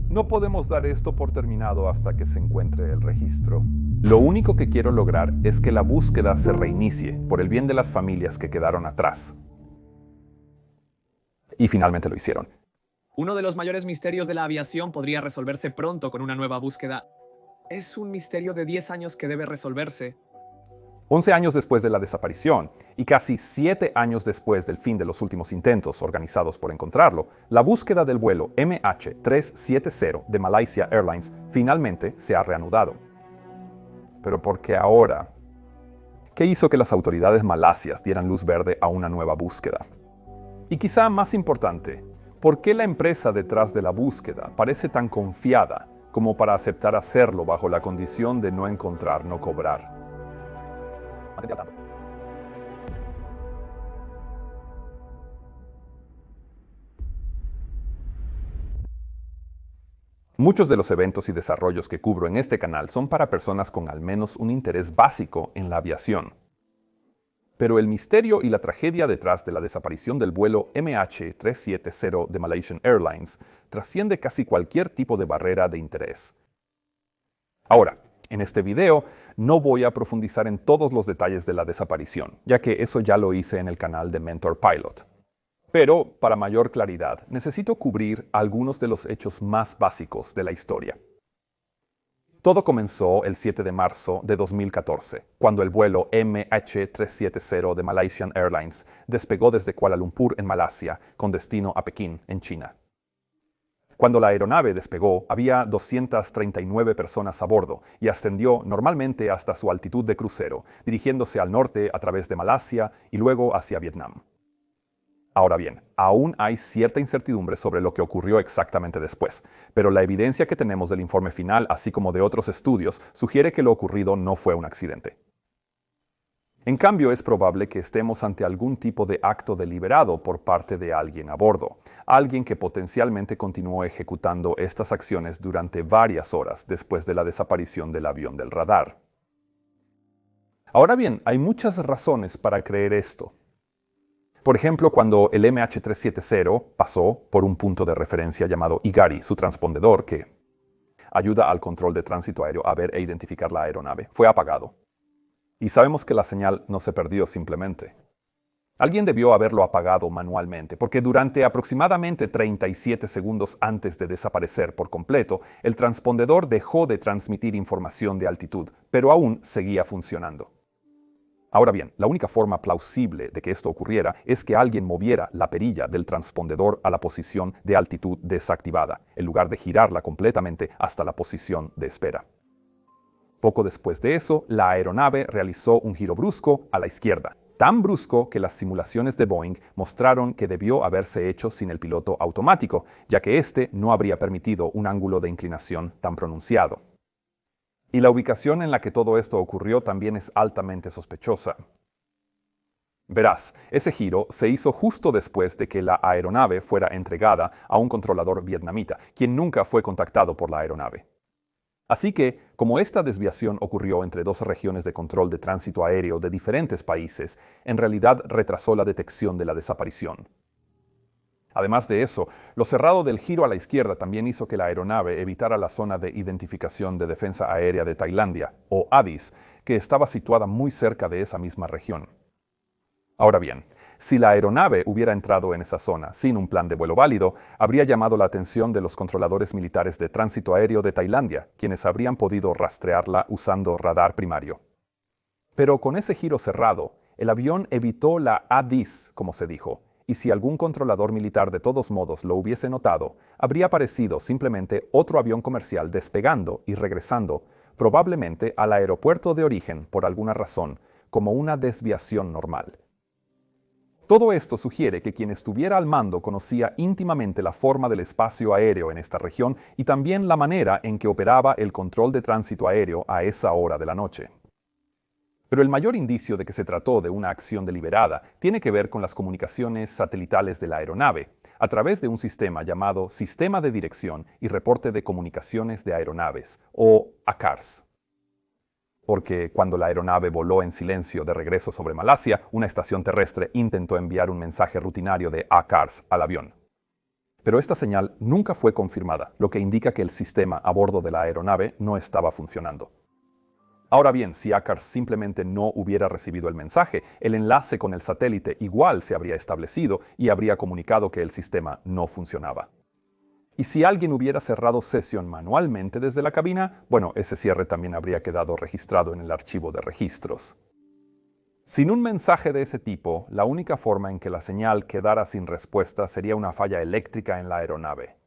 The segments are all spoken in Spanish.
No podemos dar esto por terminado hasta que se encuentre el registro. Lo único que quiero lograr es que la búsqueda se reinicie por el bien de las familias que quedaron atrás. Y finalmente lo hicieron. Uno de los mayores misterios de la aviación podría resolverse pronto con una nueva búsqueda. Es un misterio de 10 años que debe resolverse. 11 años después de la desaparición y casi 7 años después del fin de los últimos intentos organizados por encontrarlo, la búsqueda del vuelo MH370 de Malaysia Airlines finalmente se ha reanudado. Pero ¿por qué ahora? ¿Qué hizo que las autoridades malasias dieran luz verde a una nueva búsqueda? Y quizá más importante, ¿por qué la empresa detrás de la búsqueda parece tan confiada como para aceptar hacerlo bajo la condición de no encontrar, no cobrar? Muchos de los eventos y desarrollos que cubro en este canal son para personas con al menos un interés básico en la aviación. Pero el misterio y la tragedia detrás de la desaparición del vuelo MH370 de Malaysian Airlines trasciende casi cualquier tipo de barrera de interés. Ahora, en este video no voy a profundizar en todos los detalles de la desaparición, ya que eso ya lo hice en el canal de Mentor Pilot. Pero, para mayor claridad, necesito cubrir algunos de los hechos más básicos de la historia. Todo comenzó el 7 de marzo de 2014, cuando el vuelo MH370 de Malaysian Airlines despegó desde Kuala Lumpur, en Malasia, con destino a Pekín, en China. Cuando la aeronave despegó, había 239 personas a bordo y ascendió normalmente hasta su altitud de crucero, dirigiéndose al norte a través de Malasia y luego hacia Vietnam. Ahora bien, aún hay cierta incertidumbre sobre lo que ocurrió exactamente después, pero la evidencia que tenemos del informe final, así como de otros estudios, sugiere que lo ocurrido no fue un accidente. En cambio, es probable que estemos ante algún tipo de acto deliberado por parte de alguien a bordo, alguien que potencialmente continuó ejecutando estas acciones durante varias horas después de la desaparición del avión del radar. Ahora bien, hay muchas razones para creer esto. Por ejemplo, cuando el MH370 pasó por un punto de referencia llamado IGARI, su transpondedor que ayuda al control de tránsito aéreo a ver e identificar la aeronave, fue apagado. Y sabemos que la señal no se perdió simplemente. Alguien debió haberlo apagado manualmente, porque durante aproximadamente 37 segundos antes de desaparecer por completo, el transpondedor dejó de transmitir información de altitud, pero aún seguía funcionando. Ahora bien, la única forma plausible de que esto ocurriera es que alguien moviera la perilla del transpondedor a la posición de altitud desactivada, en lugar de girarla completamente hasta la posición de espera. Poco después de eso, la aeronave realizó un giro brusco a la izquierda, tan brusco que las simulaciones de Boeing mostraron que debió haberse hecho sin el piloto automático, ya que éste no habría permitido un ángulo de inclinación tan pronunciado. Y la ubicación en la que todo esto ocurrió también es altamente sospechosa. Verás, ese giro se hizo justo después de que la aeronave fuera entregada a un controlador vietnamita, quien nunca fue contactado por la aeronave. Así que, como esta desviación ocurrió entre dos regiones de control de tránsito aéreo de diferentes países, en realidad retrasó la detección de la desaparición. Además de eso, lo cerrado del giro a la izquierda también hizo que la aeronave evitara la zona de identificación de defensa aérea de Tailandia, o ADIS, que estaba situada muy cerca de esa misma región. Ahora bien, si la aeronave hubiera entrado en esa zona sin un plan de vuelo válido, habría llamado la atención de los controladores militares de tránsito aéreo de Tailandia, quienes habrían podido rastrearla usando radar primario. Pero con ese giro cerrado, el avión evitó la ADIS, como se dijo, y si algún controlador militar de todos modos lo hubiese notado, habría aparecido simplemente otro avión comercial despegando y regresando, probablemente al aeropuerto de origen por alguna razón, como una desviación normal. Todo esto sugiere que quien estuviera al mando conocía íntimamente la forma del espacio aéreo en esta región y también la manera en que operaba el control de tránsito aéreo a esa hora de la noche. Pero el mayor indicio de que se trató de una acción deliberada tiene que ver con las comunicaciones satelitales de la aeronave, a través de un sistema llamado Sistema de Dirección y Reporte de Comunicaciones de Aeronaves, o ACARS. Porque cuando la aeronave voló en silencio de regreso sobre Malasia, una estación terrestre intentó enviar un mensaje rutinario de ACARS al avión. Pero esta señal nunca fue confirmada, lo que indica que el sistema a bordo de la aeronave no estaba funcionando. Ahora bien, si ACARS simplemente no hubiera recibido el mensaje, el enlace con el satélite igual se habría establecido y habría comunicado que el sistema no funcionaba. Y si alguien hubiera cerrado sesión manualmente desde la cabina, bueno, ese cierre también habría quedado registrado en el archivo de registros. Sin un mensaje de ese tipo, la única forma en que la señal quedara sin respuesta sería una falla eléctrica en la aeronave.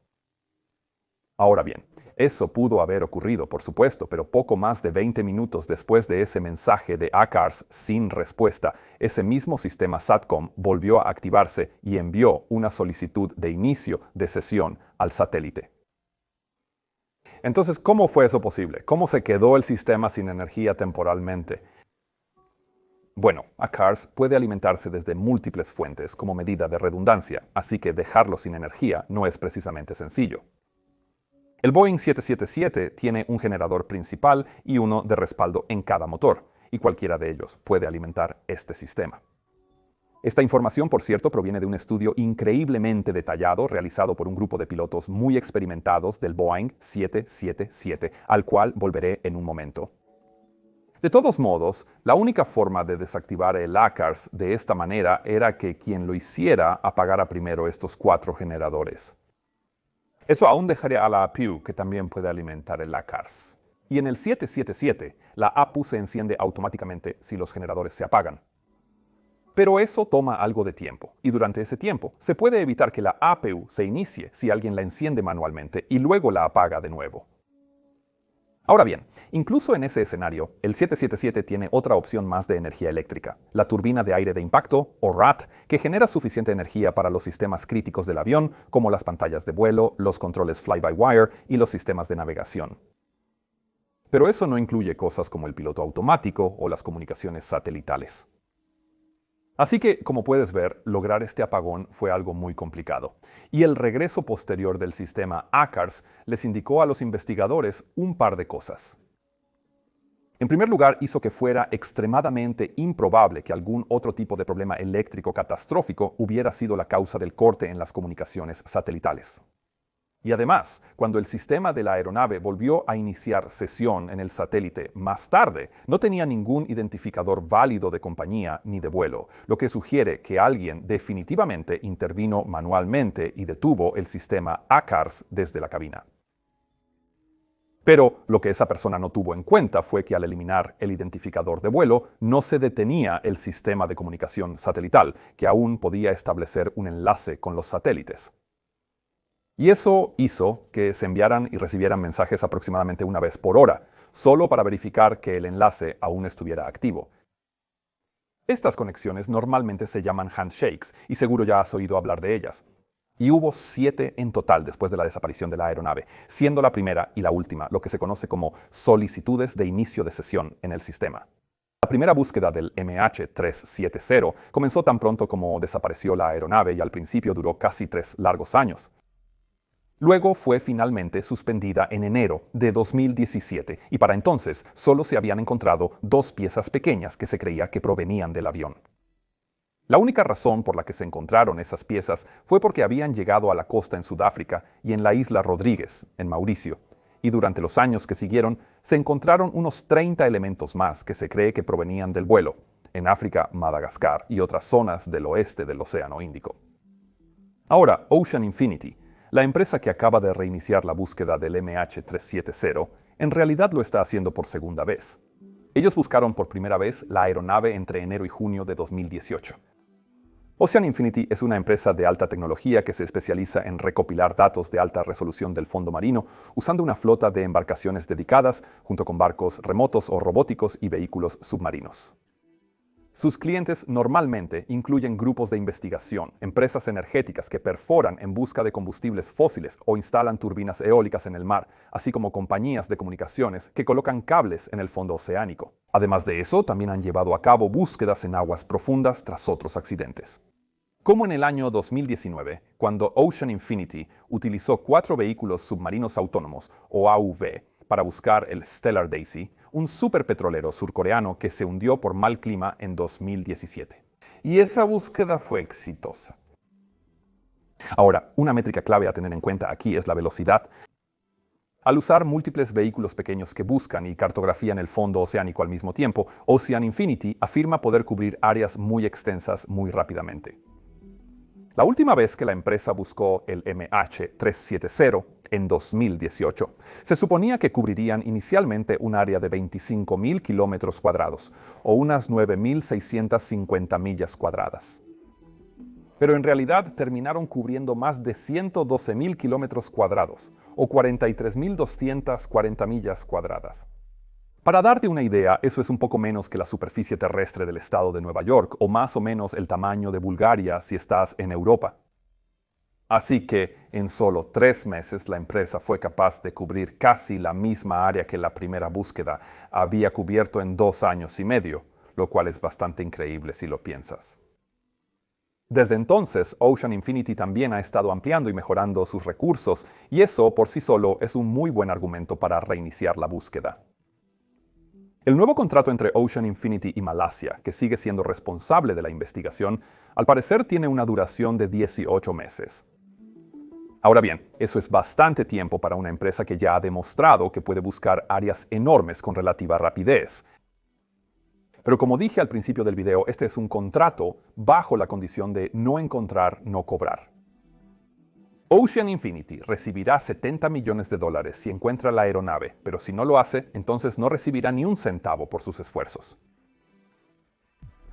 Ahora bien, eso pudo haber ocurrido, por supuesto, pero poco más de 20 minutos después de ese mensaje de ACARS sin respuesta, ese mismo sistema SATCOM volvió a activarse y envió una solicitud de inicio de sesión al satélite. Entonces, ¿cómo fue eso posible? ¿Cómo se quedó el sistema sin energía temporalmente? Bueno, ACARS puede alimentarse desde múltiples fuentes como medida de redundancia, así que dejarlo sin energía no es precisamente sencillo. El Boeing 777 tiene un generador principal y uno de respaldo en cada motor, y cualquiera de ellos puede alimentar este sistema. Esta información, por cierto, proviene de un estudio increíblemente detallado realizado por un grupo de pilotos muy experimentados del Boeing 777, al cual volveré en un momento. De todos modos, la única forma de desactivar el ACARS de esta manera era que quien lo hiciera apagara primero estos 4 generadores. Eso aún dejaría a la APU, que también puede alimentar el ACARS. Y en el 777, la APU se enciende automáticamente si los generadores se apagan. Pero eso toma algo de tiempo, y durante ese tiempo se puede evitar que la APU se inicie si alguien la enciende manualmente y luego la apaga de nuevo. Ahora bien, incluso en ese escenario, el 777 tiene otra opción más de energía eléctrica, la turbina de aire de impacto, o RAT, que genera suficiente energía para los sistemas críticos del avión, como las pantallas de vuelo, los controles fly-by-wire y los sistemas de navegación. Pero eso no incluye cosas como el piloto automático o las comunicaciones satelitales. Así que, como puedes ver, lograr este apagón fue algo muy complicado. Y el regreso posterior del sistema ACARS les indicó a los investigadores un par de cosas. En primer lugar, hizo que fuera extremadamente improbable que algún otro tipo de problema eléctrico catastrófico hubiera sido la causa del corte en las comunicaciones satelitales. Y además, cuando el sistema de la aeronave volvió a iniciar sesión en el satélite más tarde, no tenía ningún identificador válido de compañía ni de vuelo, lo que sugiere que alguien definitivamente intervino manualmente y detuvo el sistema ACARS desde la cabina. Pero lo que esa persona no tuvo en cuenta fue que al eliminar el identificador de vuelo, no se detenía el sistema de comunicación satelital, que aún podía establecer un enlace con los satélites. Y eso hizo que se enviaran y recibieran mensajes aproximadamente una vez por hora, solo para verificar que el enlace aún estuviera activo. Estas conexiones normalmente se llaman handshakes, y seguro ya has oído hablar de ellas. Y hubo 7 en total después de la desaparición de la aeronave, siendo la primera y la última lo que se conoce como solicitudes de inicio de sesión en el sistema. La primera búsqueda del MH370 comenzó tan pronto como desapareció la aeronave y al principio duró casi 3 largos años. Luego fue finalmente suspendida en enero de 2017 y para entonces solo se habían encontrado 2 piezas pequeñas que se creía que provenían del avión. La única razón por la que se encontraron esas piezas fue porque habían llegado a la costa en Sudáfrica y en la isla Rodríguez, en Mauricio, y durante los años que siguieron se encontraron unos 30 elementos más que se cree que provenían del vuelo, en África, Madagascar y otras zonas del oeste del Océano Índico. Ahora, Ocean Infinity, la empresa que acaba de reiniciar la búsqueda del MH370, en realidad lo está haciendo por segunda vez. Ellos buscaron por primera vez la aeronave entre enero y junio de 2018. Ocean Infinity es una empresa de alta tecnología que se especializa en recopilar datos de alta resolución del fondo marino usando una flota de embarcaciones dedicadas junto con barcos remotos o robóticos y vehículos submarinos. Sus clientes normalmente incluyen grupos de investigación, empresas energéticas que perforan en busca de combustibles fósiles o instalan turbinas eólicas en el mar, así como compañías de comunicaciones que colocan cables en el fondo oceánico. Además de eso, también han llevado a cabo búsquedas en aguas profundas tras otros accidentes. Como en el año 2019, cuando Ocean Infinity utilizó 4 vehículos submarinos autónomos, o AUV, para buscar el Stellar Daisy, un superpetrolero surcoreano que se hundió por mal clima en 2017. Y esa búsqueda fue exitosa. Ahora, una métrica clave a tener en cuenta aquí es la velocidad. Al usar múltiples vehículos pequeños que buscan y cartografían el fondo oceánico al mismo tiempo, Ocean Infinity afirma poder cubrir áreas muy extensas muy rápidamente. La última vez que la empresa buscó el MH370, en 2018, se suponía que cubrirían inicialmente un área de 25.000 kilómetros cuadrados, o unas 9.650 millas cuadradas. Pero en realidad terminaron cubriendo más de 112.000 kilómetros cuadrados, o 43.240 millas cuadradas. Para darte una idea, eso es un poco menos que la superficie terrestre del estado de Nueva York, o más o menos el tamaño de Bulgaria si estás en Europa. Así que, en solo 3 meses, la empresa fue capaz de cubrir casi la misma área que la primera búsqueda había cubierto en 2 años y medio, lo cual es bastante increíble si lo piensas. Desde entonces, Ocean Infinity también ha estado ampliando y mejorando sus recursos, y eso por sí solo es un muy buen argumento para reiniciar la búsqueda. El nuevo contrato entre Ocean Infinity y Malasia, que sigue siendo responsable de la investigación, al parecer tiene una duración de 18 meses. Ahora bien, eso es bastante tiempo para una empresa que ya ha demostrado que puede buscar áreas enormes con relativa rapidez. Pero como dije al principio del video, este es un contrato bajo la condición de no encontrar, no cobrar. Ocean Infinity recibirá $70 millones si encuentra la aeronave, pero si no lo hace, entonces no recibirá ni un centavo por sus esfuerzos.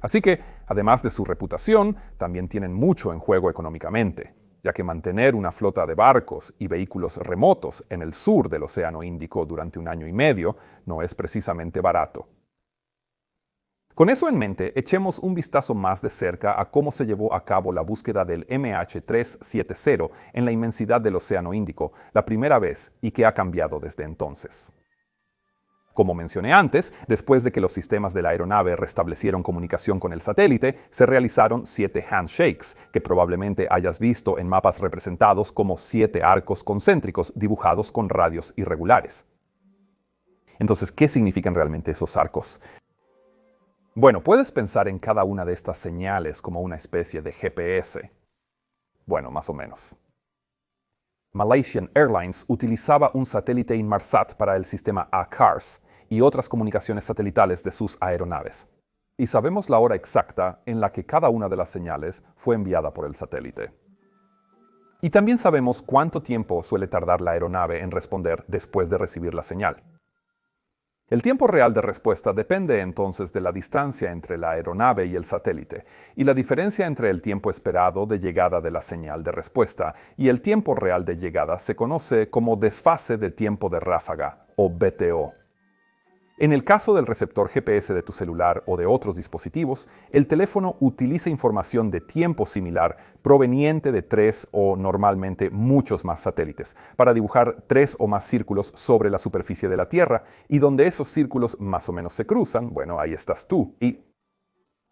Así que, además de su reputación, también tienen mucho en juego económicamente, ya que mantener una flota de barcos y vehículos remotos en el sur del Océano Índico durante 1 año y medio no es precisamente barato. Con eso en mente, echemos un vistazo más de cerca a cómo se llevó a cabo la búsqueda del MH370 en la inmensidad del Océano Índico la primera vez y qué ha cambiado desde entonces. Como mencioné antes, después de que los sistemas de la aeronave restablecieron comunicación con el satélite, se realizaron 7 handshakes, que probablemente hayas visto en mapas representados como 7 arcos concéntricos dibujados con radios irregulares. Entonces, ¿qué significan realmente esos arcos? Bueno, puedes pensar en cada una de estas señales como una especie de GPS. Bueno, más o menos. Malaysian Airlines utilizaba un satélite Inmarsat para el sistema ACARS y otras comunicaciones satelitales de sus aeronaves. Y sabemos la hora exacta en la que cada una de las señales fue enviada por el satélite. Y también sabemos cuánto tiempo suele tardar la aeronave en responder después de recibir la señal. El tiempo real de respuesta depende entonces de la distancia entre la aeronave y el satélite, y la diferencia entre el tiempo esperado de llegada de la señal de respuesta y el tiempo real de llegada se conoce como desfase de tiempo de ráfaga, o BTO. En el caso del receptor GPS de tu celular o de otros dispositivos, el teléfono utiliza información de tiempo similar proveniente de 3 o normalmente muchos más satélites para dibujar 3 o más círculos sobre la superficie de la Tierra, y donde esos círculos más o menos se cruzan, bueno, ahí estás tú.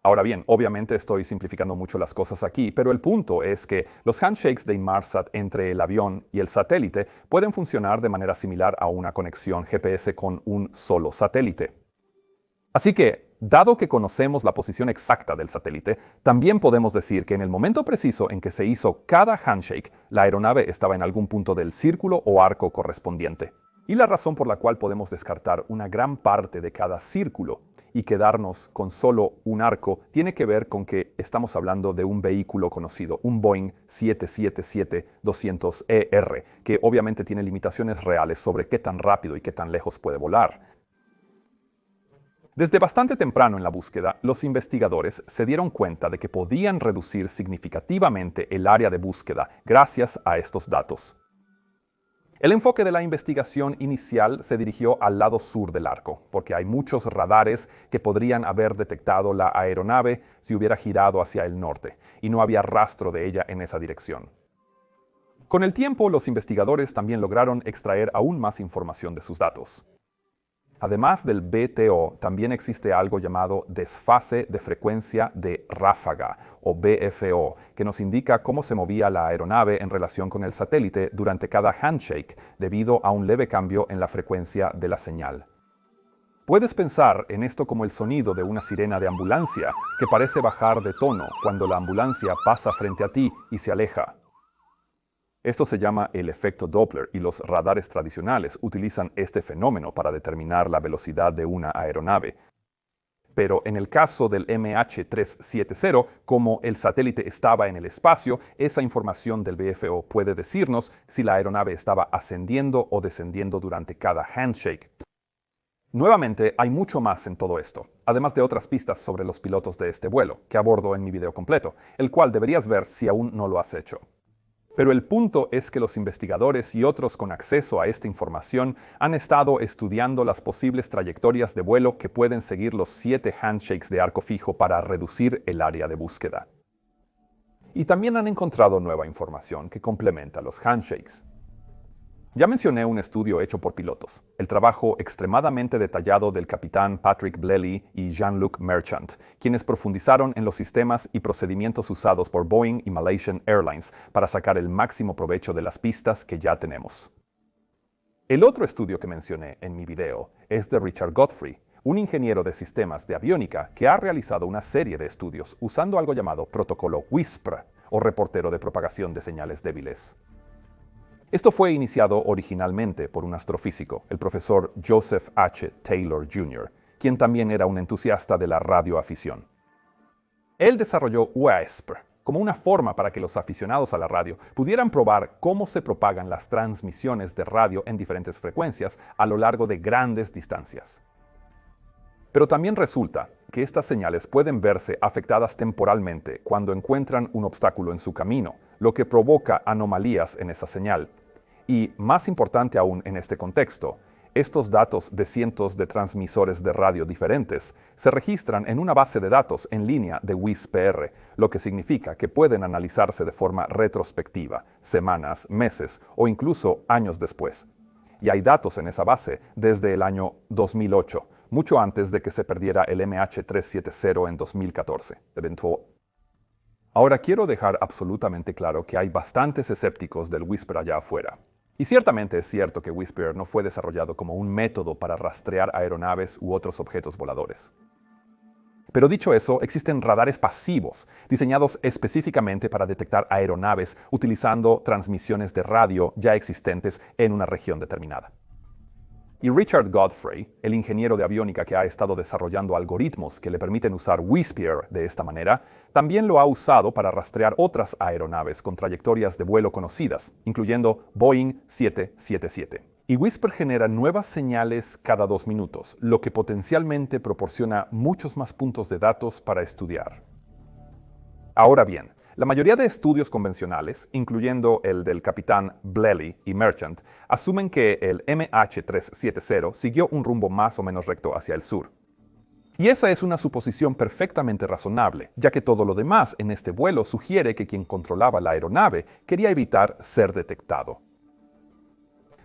Ahora bien, obviamente estoy simplificando mucho las cosas aquí, pero el punto es que los handshakes de Inmarsat entre el avión y el satélite pueden funcionar de manera similar a una conexión GPS con un solo satélite. Así que, dado que conocemos la posición exacta del satélite, también podemos decir que en el momento preciso en que se hizo cada handshake, la aeronave estaba en algún punto del círculo o arco correspondiente. Y la razón por la cual podemos descartar una gran parte de cada círculo y quedarnos con solo un arco tiene que ver con que estamos hablando de un vehículo conocido, un Boeing 777-200ER, que obviamente tiene limitaciones reales sobre qué tan rápido y qué tan lejos puede volar. Desde bastante temprano en la búsqueda, los investigadores se dieron cuenta de que podían reducir significativamente el área de búsqueda gracias a estos datos. El enfoque de la investigación inicial se dirigió al lado sur del arco, porque hay muchos radares que podrían haber detectado la aeronave si hubiera girado hacia el norte, y no había rastro de ella en esa dirección. Con el tiempo, los investigadores también lograron extraer aún más información de sus datos. Además del BTO, también existe algo llamado desfase de frecuencia de ráfaga, o BFO, que nos indica cómo se movía la aeronave en relación con el satélite durante cada handshake, debido a un leve cambio en la frecuencia de la señal. Puedes pensar en esto como el sonido de una sirena de ambulancia, que parece bajar de tono cuando la ambulancia pasa frente a ti y se aleja. Esto se llama el efecto Doppler y los radares tradicionales utilizan este fenómeno para determinar la velocidad de una aeronave. Pero en el caso del MH370, como el satélite estaba en el espacio, esa información del VFO puede decirnos si la aeronave estaba ascendiendo o descendiendo durante cada handshake. Nuevamente, hay mucho más en todo esto, además de otras pistas sobre los pilotos de este vuelo, que abordo en mi video completo, el cual deberías ver si aún no lo has hecho. Pero el punto es que los investigadores y otros con acceso a esta información han estado estudiando las posibles trayectorias de vuelo que pueden seguir los 7 handshakes de arco fijo para reducir el área de búsqueda. Y también han encontrado nueva información que complementa los handshakes. Ya mencioné un estudio hecho por pilotos, el trabajo extremadamente detallado del capitán Patrick Blely y Jean-Luc Merchant, quienes profundizaron en los sistemas y procedimientos usados por Boeing y Malaysian Airlines para sacar el máximo provecho de las pistas que ya tenemos. El otro estudio que mencioné en mi video es de Richard Godfrey, un ingeniero de sistemas de aviónica que ha realizado una serie de estudios usando algo llamado protocolo WHISPR, o reportero de propagación de señales débiles. Esto fue iniciado originalmente por un astrofísico, el profesor Joseph H. Taylor Jr., quien también era un entusiasta de la radioafición. Él desarrolló WHISPR como una forma para que los aficionados a la radio pudieran probar cómo se propagan las transmisiones de radio en diferentes frecuencias a lo largo de grandes distancias. Pero también resulta que estas señales pueden verse afectadas temporalmente cuando encuentran un obstáculo en su camino, lo que provoca anomalías en esa señal. Y, más importante aún en este contexto, estos datos de cientos de transmisores de radio diferentes se registran en una base de datos en línea de WHISPR, lo que significa que pueden analizarse de forma retrospectiva, semanas, meses o incluso años después. Y hay datos en esa base desde el año 2008, mucho antes de que se perdiera el MH370 en 2014. Ahora quiero dejar absolutamente claro que hay bastantes escépticos del WHISPR allá afuera. Y ciertamente es cierto que WHISPR no fue desarrollado como un método para rastrear aeronaves u otros objetos voladores. Pero dicho eso, existen radares pasivos, diseñados específicamente para detectar aeronaves utilizando transmisiones de radio ya existentes en una región determinada. Y Richard Godfrey, el ingeniero de aviónica que ha estado desarrollando algoritmos que le permiten usar WHISPR de esta manera, también lo ha usado para rastrear otras aeronaves con trayectorias de vuelo conocidas, incluyendo Boeing 777. Y WHISPR genera nuevas señales cada 2 minutos, lo que potencialmente proporciona muchos más puntos de datos para estudiar. Ahora bien, la mayoría de estudios convencionales, incluyendo el del capitán Blely y Merchant, asumen que el MH370 siguió un rumbo más o menos recto hacia el sur. Y esa es una suposición perfectamente razonable, ya que todo lo demás en este vuelo sugiere que quien controlaba la aeronave quería evitar ser detectado.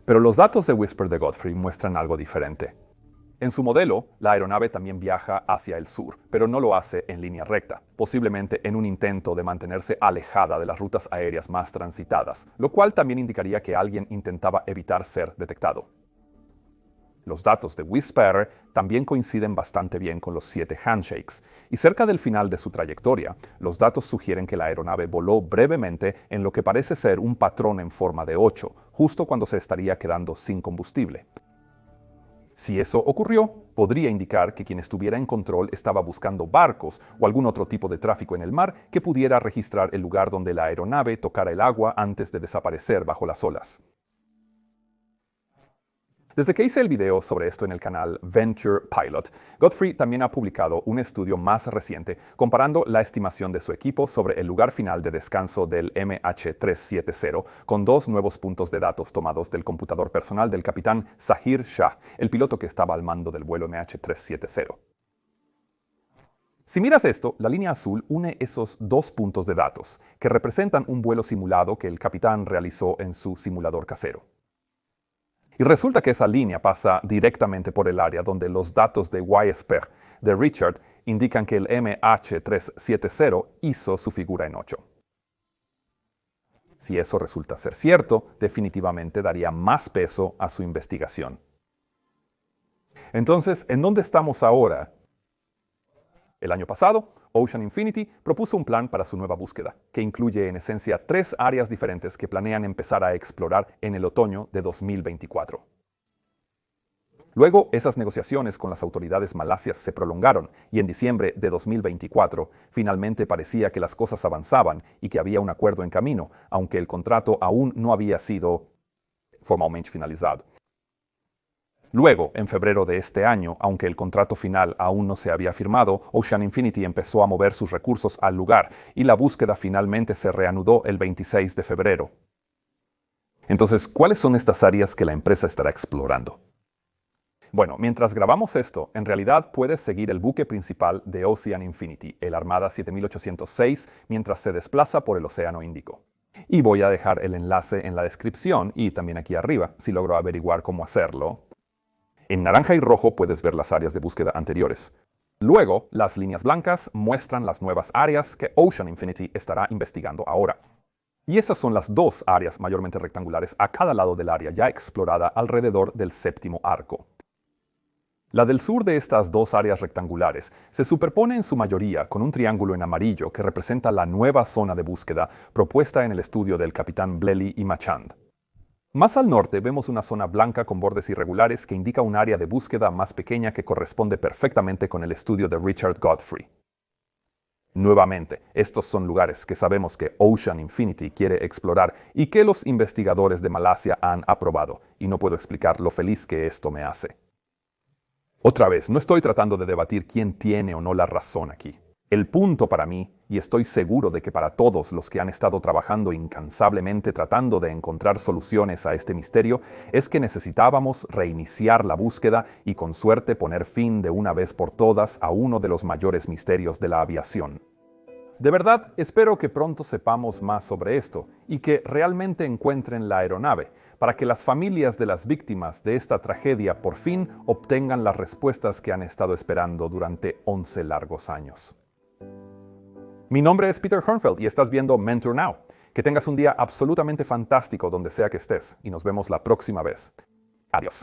Pero los datos de WHISPR de Godfrey muestran algo diferente. En su modelo, la aeronave también viaja hacia el sur, pero no lo hace en línea recta, posiblemente en un intento de mantenerse alejada de las rutas aéreas más transitadas, lo cual también indicaría que alguien intentaba evitar ser detectado. Los datos de WHISPR también coinciden bastante bien con los 7 handshakes, y cerca del final de su trayectoria, los datos sugieren que la aeronave voló brevemente en lo que parece ser un patrón en forma de 8, justo cuando se estaría quedando sin combustible. Si eso ocurrió, podría indicar que quien estuviera en control estaba buscando barcos o algún otro tipo de tráfico en el mar que pudiera registrar el lugar donde la aeronave tocara el agua antes de desaparecer bajo las olas. Desde que hice el video sobre esto en el canal Venture Pilot, Godfrey también ha publicado un estudio más reciente comparando la estimación de su equipo sobre el lugar final de descanso del MH370 con 2 nuevos puntos de datos tomados del computador personal del capitán Zahir Shah, el piloto que estaba al mando del vuelo MH370. Si miras esto, la línea azul une esos 2 puntos de datos, que representan un vuelo simulado que el capitán realizó en su simulador casero. Y resulta que esa línea pasa directamente por el área donde los datos de WHISPR de Richard indican que el MH370 hizo su figura en 8. Si eso resulta ser cierto, definitivamente daría más peso a su investigación. Entonces, ¿en dónde estamos ahora? El año pasado, Ocean Infinity propuso un plan para su nueva búsqueda, que incluye en esencia 3 áreas diferentes que planean empezar a explorar en el otoño de 2024. Luego, esas negociaciones con las autoridades malasias se prolongaron y en diciembre de 2024 finalmente parecía que las cosas avanzaban y que había un acuerdo en camino, aunque el contrato aún no había sido formalmente finalizado. Luego, en febrero de este año, aunque el contrato final aún no se había firmado, Ocean Infinity empezó a mover sus recursos al lugar y la búsqueda finalmente se reanudó el 26 de febrero. Entonces, ¿cuáles son estas áreas que la empresa estará explorando? Bueno, mientras grabamos esto, en realidad puedes seguir el buque principal de Ocean Infinity, el Armada 7806, mientras se desplaza por el Océano Índico. Y voy a dejar el enlace en la descripción y también aquí arriba, si logro averiguar cómo hacerlo. En naranja y rojo puedes ver las áreas de búsqueda anteriores. Luego, las líneas blancas muestran las nuevas áreas que Ocean Infinity estará investigando ahora. Y esas son las 2 áreas mayormente rectangulares a cada lado del área ya explorada alrededor del séptimo arco. La del sur de estas 2 áreas rectangulares se superpone en su mayoría con un triángulo en amarillo que representa la nueva zona de búsqueda propuesta en el estudio del capitán Blely y Machand. Más al norte vemos una zona blanca con bordes irregulares que indica un área de búsqueda más pequeña que corresponde perfectamente con el estudio de Richard Godfrey. Nuevamente, estos son lugares que sabemos que Ocean Infinity quiere explorar y que los investigadores de Malasia han aprobado, y no puedo explicar lo feliz que esto me hace. Otra vez, no estoy tratando de debatir quién tiene o no la razón aquí. El punto para mí, y estoy seguro de que para todos los que han estado trabajando incansablemente tratando de encontrar soluciones a este misterio, es que necesitábamos reiniciar la búsqueda y con suerte poner fin de una vez por todas a uno de los mayores misterios de la aviación. De verdad, espero que pronto sepamos más sobre esto y que realmente encuentren la aeronave, para que las familias de las víctimas de esta tragedia por fin obtengan las respuestas que han estado esperando durante 11 largos años. Mi nombre es Peter Hornfeld y estás viendo Mentor Now. Que tengas un día absolutamente fantástico donde sea que estés y nos vemos la próxima vez. Adiós.